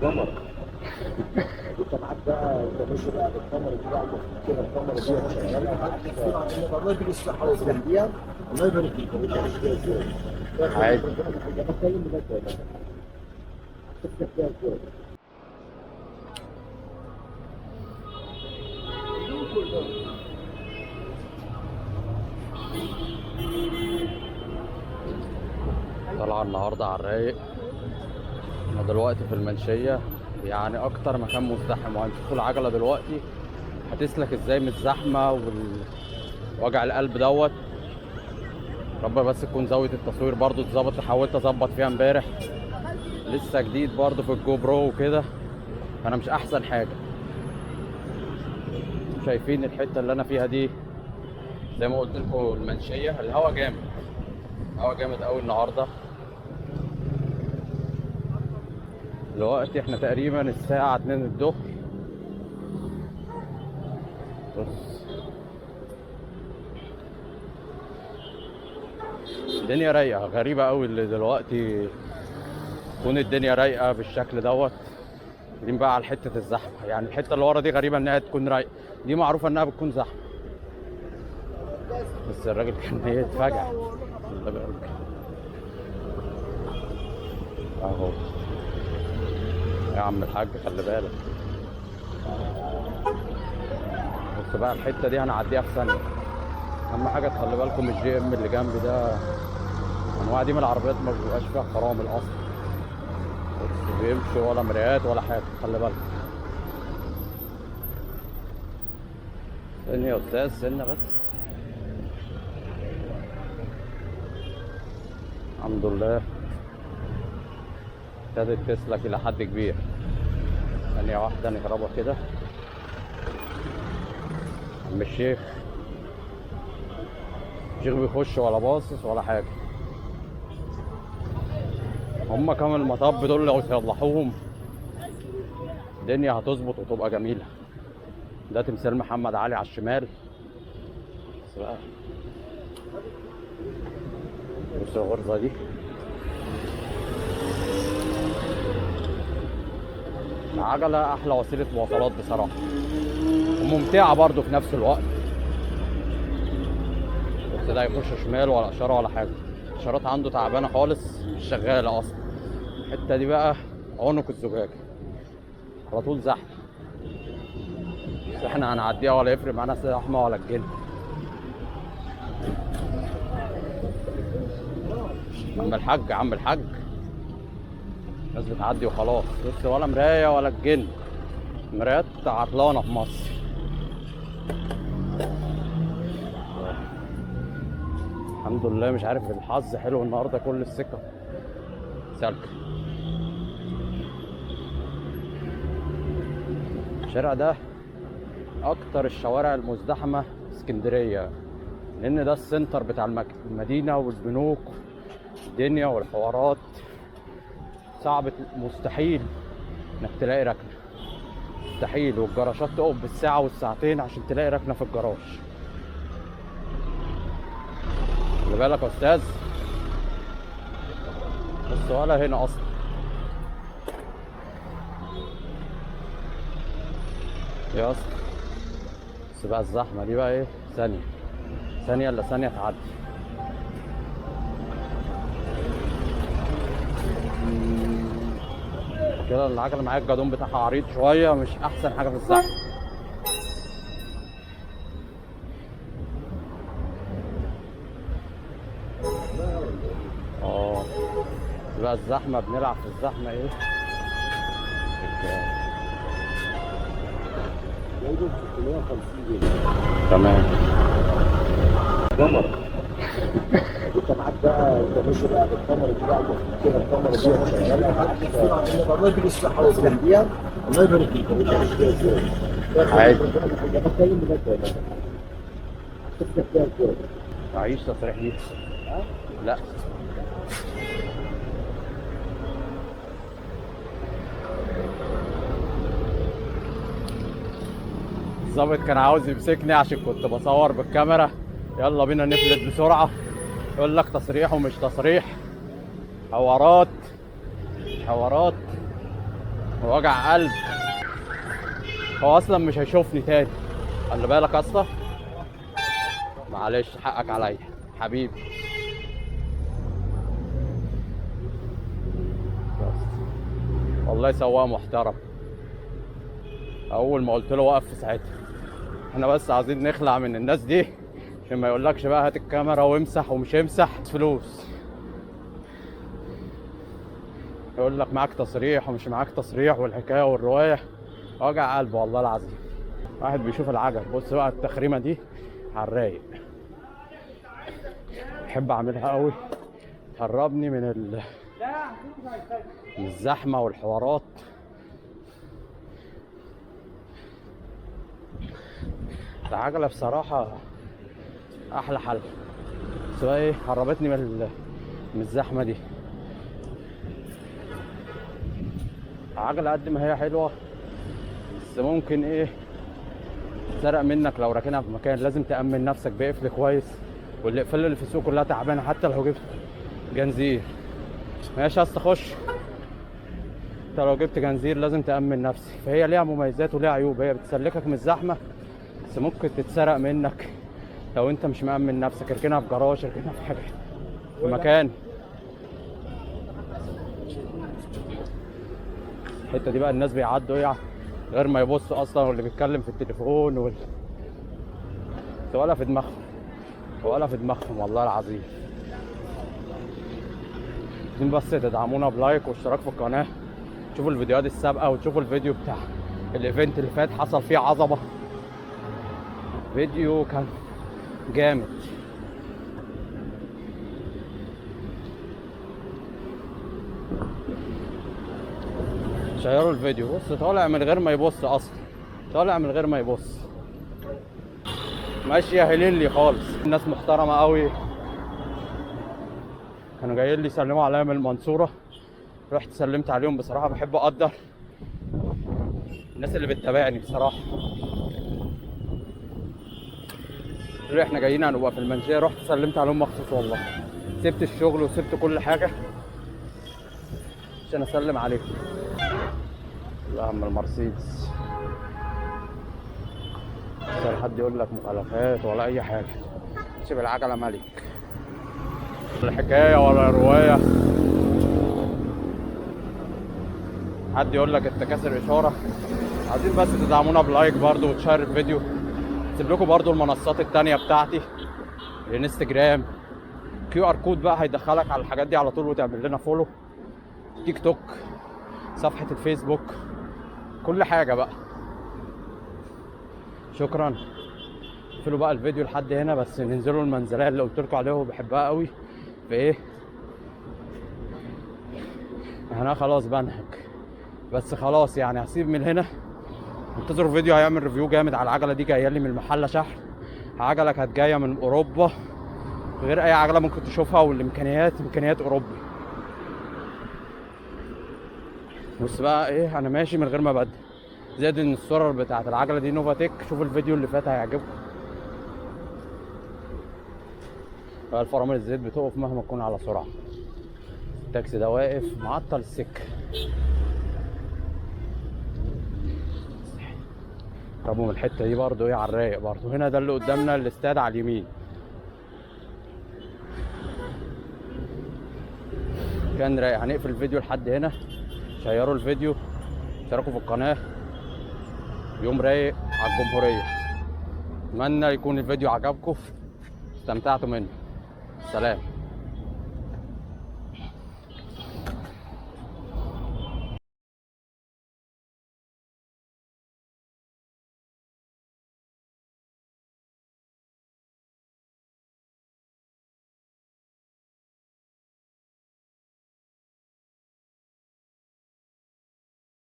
قمر. انت معاك بقى، انت ماشي بقى بالقمر دي بقى، كده القمر دي شغاله. الله يديك الصحه والسلامه. الله يبارك فيك. عادي. انا بتكلم بجد والله. تفتح فيها ازاي؟ طالعة النهاردة على الرايق. احنا دلوقتي في المنشية، يعني أكتر مكان مزدحم، وهنشوفوا العجلة دلوقتي هتسلك ازاي من الزحمة ووجع القلب دوت. رب بس تكون زاوية التصوير برضو اتظبط، حاولت أظبط فيها امبارح، لسه جديد برضو في الجو برو وكده، فأنا مش أحسن حاجة. شايفين الحتة اللي أنا فيها دي؟ زي ما قلت لكم المنشية الهوا جامد، الهوا جامد أوي النهاردة. دلوقتي احنا تقريبا الساعة 2 الظهر. بص الدنيا رايقة، غريبة أوي اللي دلوقتي تكون الدنيا رايقة بالشكل دوت. دي بقى على حتة الزحمة، يعني الحتة اللي ورا دي غريبة إنها تكون رايقة، دي معروفة إنها بتكون زحمة. بس الراجل كان هيتفجع. خلي بالك أهو يا عم الحاج، خلي بالك. بص بقى الحتة دي هنعديها في ثانية. أهم حاجة تخلي بالكم الجي ام اللي جنبي ده، أنواع دي من العربيات ما بيبقاش فيها فرامل أصلا، بص بيمشي ولا مرايات ولا حاجة، خلي بالك. استني يا أستاذ، سنة بس. الحمد لله ابتدت تسلك إلى حد كبير. ثانية واحدة نهربها كده. عم الشيخ بيخش ولا باصص ولا حاجة. هما كمان المطب دول لو يصلحوهم الدنيا هتظبط وتبقى جميلة. ده تمثال محمد علي على الشمال. بس بقى بص الغرزة دي، العجلة أحلى وسيلة مواصلات بصراحة، وممتعة برضو في نفس الوقت. بس ده يخش شمال ولا إشارة ولا حاجة، الإشارات عنده تعبانة خالص، مش شغالة أصلا. الحتة دي بقى عنق الزجاجة، على طول زحمة، بس احنا هنعديها ولا يفرق معانا زحمة ولا الجن. عم الحاج، عم الحاج، الناس بتعدي وخلاص. بص ولا مراية ولا الجن، مرايات عطلانة في مصر. الحمد لله، مش عارف الحظ حلو النهارده، كل السكة سالكة. الشارع ده أكتر الشوارع المزدحمة في اسكندرية، لأن ده السنتر بتاع المدينة والبنوك، الدنيا والحوارات. صعب، مستحيل إنك تلاقي ركنة، مستحيل. والجراشات تقف بالساعة والساعتين عشان تلاقي ركنة في الجراج. خلي بالك يا أستاذ، بص ولا هنا أصلا. يا اسطى بس بقى الزحمة دي بقى إيه، ثانية ثانية إلا ثانية تعدي. كده العجلة معايا الجادون بتاعها عريض شوية، مش أحسن حاجة في الزحمة. اه بقى الزحمة، بنلعب في الزحمة ايه. جايبه ب 650 جنيه. تمام. قمر. انت معاك بقى، انت ماشي بقى بالقمر دي بقى، كده القمر دي شغاله. الله يديك الصحه والسلامه. الله يبارك فيك. انت ماشي فيها ازاي؟ عادي. انا بتكلم بجد والله. تفتح فيها ازاي؟ معيش تصريح دي. لا الظابط كان عاوز يمسكني عشان كنت بصور بالكاميرا. يلا بينا نفلت بسرعة، يقول لك تصريح ومش تصريح، حوارات حوارات. وجع قلب. هو اصلا مش هيشوفني تاني، خلي بالك اصلا. معلش حقك عليا حبيبي. والله سواق محترم. اول ما قلت له وقف في ساعتها. احنا بس عايزين نخلع من الناس دي عشان ما يقولكش بقى هات الكاميرا وامسح ومش امسح فلوس. يقول لك معاك تصريح ومش معاك تصريح والحكايه والروايه. وجع قلب والله العظيم. واحد بيشوف العجب. بص بقى التخريمه دي على الرايق، بحب اعملها قوي، تهربني من الزحمه والحوارات. العجله بصراحه احلى حل، بس بقى ايه هربتني من الزحمه دي. العجله قد ما هي حلوه بس ممكن ايه تسرق منك لو راكنها في مكان. لازم تأمن نفسك بقفل كويس، والاقفال اللي في السوق كلها تعبانه حتى لو جبت جنزير. ماشي عايز تخش، انت لو جبت جنزير لازم تأمن نفسك. فهي ليها مميزات وليها عيوب. هي بتسلكك من الزحمه بس ممكن تتسرق منك لو انت مش مأمن نفسك. اركنها في جراج، اركنها في حاجه في مكان. الحته دي بقى الناس بيعدوا ايه غير ما يبصوا اصلا، واللي بيتكلم في التليفون ولا في دماغهم، ولا في دماغهم والله العظيم. عايزين بس تدعمونا بلايك واشتراك في القناه، تشوفوا الفيديوهات السابقه وتشوفوا الفيديو بتاع الايفنت اللي فات حصل فيه عظمه. فيديو كان جامد. شيروا الفيديو. بص طالع من غير ما يبص اصلا، طالع من غير ما يبص. ماشيه هليلي خالص. الناس محترمه قوي، كانوا جايين لي يسلموا عليا من المنصوره، رحت سلمت عليهم. بصراحه بحب اقدر الناس اللي بتتابعني بصراحه. قالوا احنا جايين هنبقى في المنشيه، رحت سلمت عليهم مخصوص والله. سبت الشغل وسبت كل حاجه عشان اسلم عليكم. اهم المرسيدس مش حد يقول لك مخالفات ولا اي حاجه. سيب العجله ملك. الحكايه ولا روايه. حد يقول لك انت كاسر اشاره. عايزين بس تدعمونا بلايك برضو وتشير الفيديو. هسيب لكم برضو المنصات التانيه بتاعتي، الانستجرام QR كود بقى هيدخلك على الحاجات دي على طول وتعمل لنا فولو. تيك توك، صفحه الفيسبوك، كل حاجه بقى. شكرا. اقفلوا بقى الفيديو لحد هنا بس ننزلوا المنزليه اللي قلت لكم عليها وبحبها قوي. في ايه انا خلاص بنهج بس خلاص يعني هسيب من هنا. انتظروا فيديو هيعمل ريفيو جامد على العجله دي، جايه لي من المحله شحن. عجله كانت جايه من اوروبا غير اي عجله ممكن تشوفها، والامكانيات امكانيات اوروبي. بص بقى ايه انا ماشي من غير ما ابدل. زائد ان الصور بتاعت العجله دي نوفاتيك. شوفوا الفيديو اللي فات هيعجبكم. بقى الفرامل الزيت بتقف مهما تكون على سرعه. التاكسي ده واقف معطل السكه. ربوا من الحته دي برضو ايه على الرايق برضو. هنا ده اللي قدامنا الاستاد على اليمين. كان رايق. هنقفل الفيديو لحد هنا. شيروا الفيديو، اشتركوا في القناه. يوم رايق على الجمهوريه. اتمنى يكون الفيديو عجبكم، استمتعتوا منه. سلام.